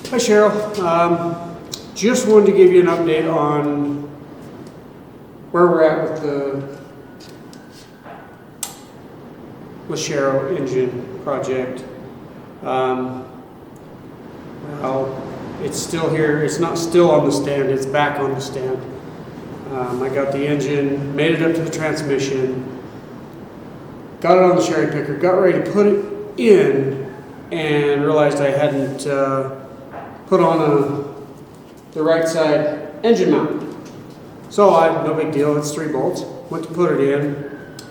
Hi Cheryl, just wanted to give you an update on where we're at with the LeSharo engine project. Well, it's still here. It's not still on the stand, it's back on the stand. I got the engine, made it up to the transmission, got it on the cherry picker, got ready to put it in, and realized I hadn't put on the right side engine mount. So no big deal, it's 3 bolts. Went to put it in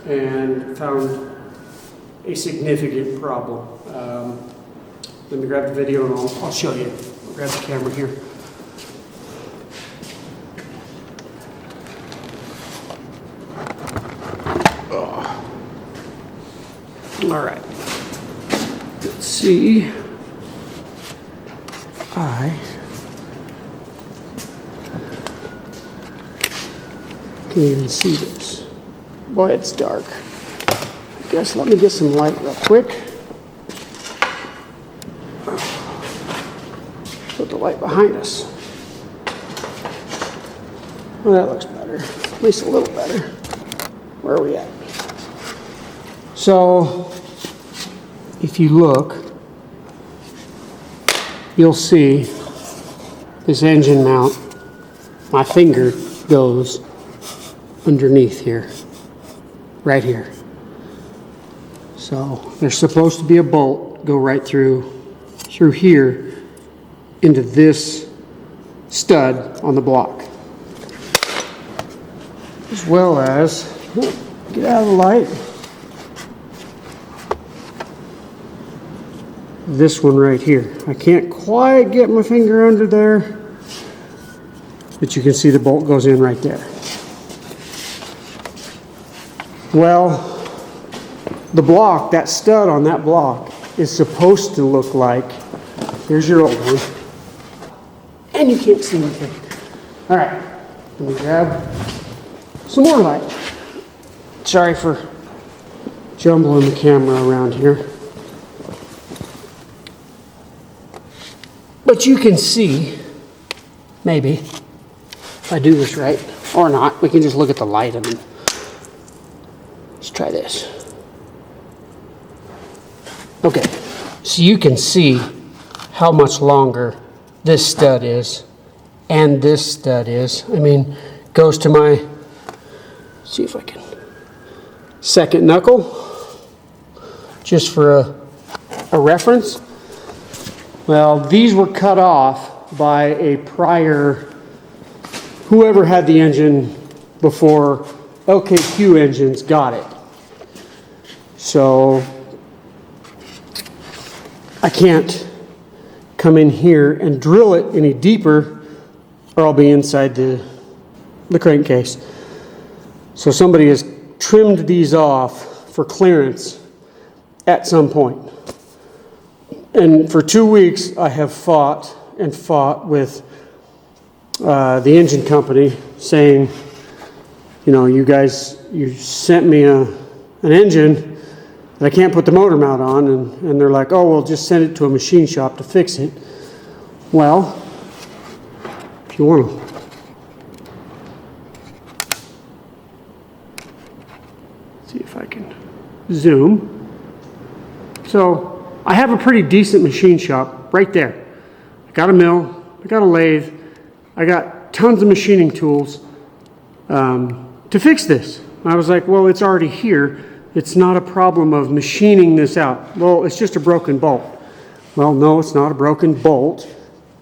and found a significant problem. Let me grab the video and I'll show you. I'll grab the camera here. All right, let's see. I can't even see this. Boy, it's dark. I guess let me get some light real quick. Put the light behind us. Well, that looks better. At least a little better. Where are we at? So, if you look, you'll see this engine mount. My finger goes underneath here, right here. So there's supposed to be a bolt go right through here into this stud on the block, as well as, get out of the light, this one right here. I can't quite get my finger under there, but you can see the bolt goes in right there. Well, the block, that stud on that block, is supposed to look like, here's your old one, and you can't see anything. All right, let me grab some more light. Sorry for jumbling the camera around here. But you can see, maybe, if I do this right, or not, we can just look at the light of it. Let's try this. Okay, so you can see how much longer this stud is and this stud is. I mean, goes to my, see if I can, second knuckle, just for a reference. Well, these were cut off by a prior, whoever had the engine before LKQ engines got it. So I can't come in here and drill it any deeper or I'll be inside the crankcase. So somebody has trimmed these off for clearance at some point. And for 2 weeks, I have fought with the engine company saying, you know, you guys, you sent me an engine that I can't put the motor mount on, and they're like, oh, well, just send it to a machine shop to fix it. Well, if you want to, see if I can zoom. So I have a pretty decent machine shop right there. I got a mill, I got a lathe, I got tons of machining tools to fix this. I was like, well, it's already here. It's not a problem of machining this out. Well, it's just a broken bolt. Well, no, it's not a broken bolt.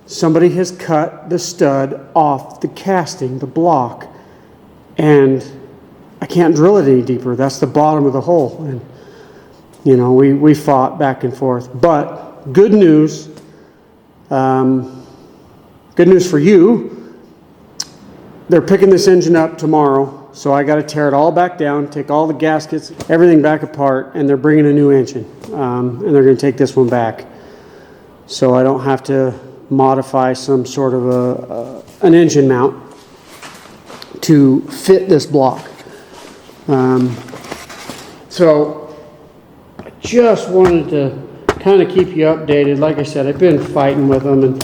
Somebody has cut the stud off the casting, the block, and I can't drill it any deeper. That's the bottom of the hole. And you know, we fought back and forth. But good news for you, they're picking this engine up tomorrow. So I got to tear it all back down, take all the gaskets, everything back apart, and they're bringing a new engine. And they're going to take this one back. So I don't have to modify some sort of an engine mount to fit this block. So I just wanted to kind of keep you updated. Like I said, I've been fighting with them, and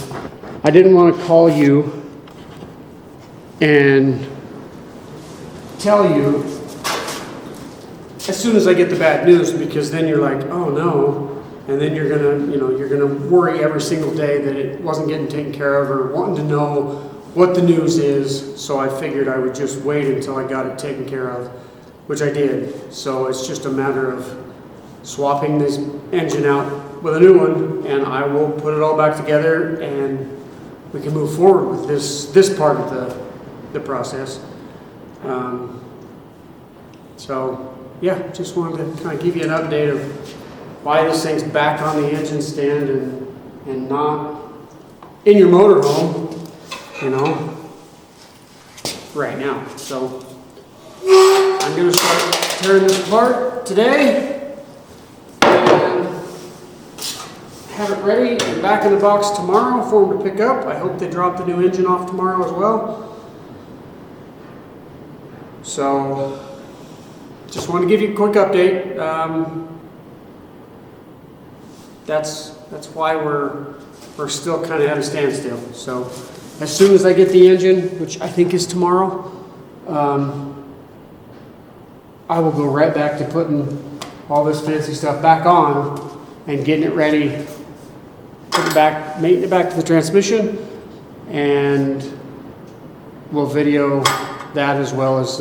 I didn't want to call you and tell you as soon as I get the bad news, because then you're like, oh no, and then you're gonna worry every single day that it wasn't getting taken care of or wanting to know what the news is. So I figured I would just wait until I got it taken care of, which I did. So it's just a matter of swapping this engine out with a new one, and I will put it all back together, and we can move forward with this part of the process. So yeah, just wanted to kind of give you an update of why this thing's back on the engine stand and not in your motorhome, right now. So I'm going to start tearing this apart today and have it ready and back in the box tomorrow for them to pick up. I hope they drop the new engine off tomorrow as well. So just want to give you a quick update. That's why we're still kind of at a standstill. So as soon as I get the engine, which I think is tomorrow, I will go right back to putting all this fancy stuff back on and getting it ready, mating it back to the transmission, and we'll video that as well as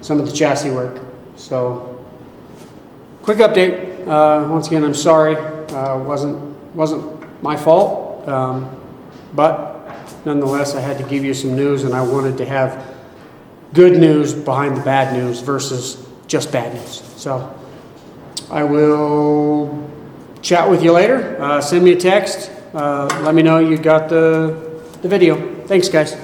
some of the chassis work. So, quick update. Once again, I'm sorry. Wasn't my fault, but nonetheless, I had to give you some news, and I wanted to have good news behind the bad news versus just bad news. So, I will chat with you later. Send me a text. Let me know you got the video. Thanks, guys.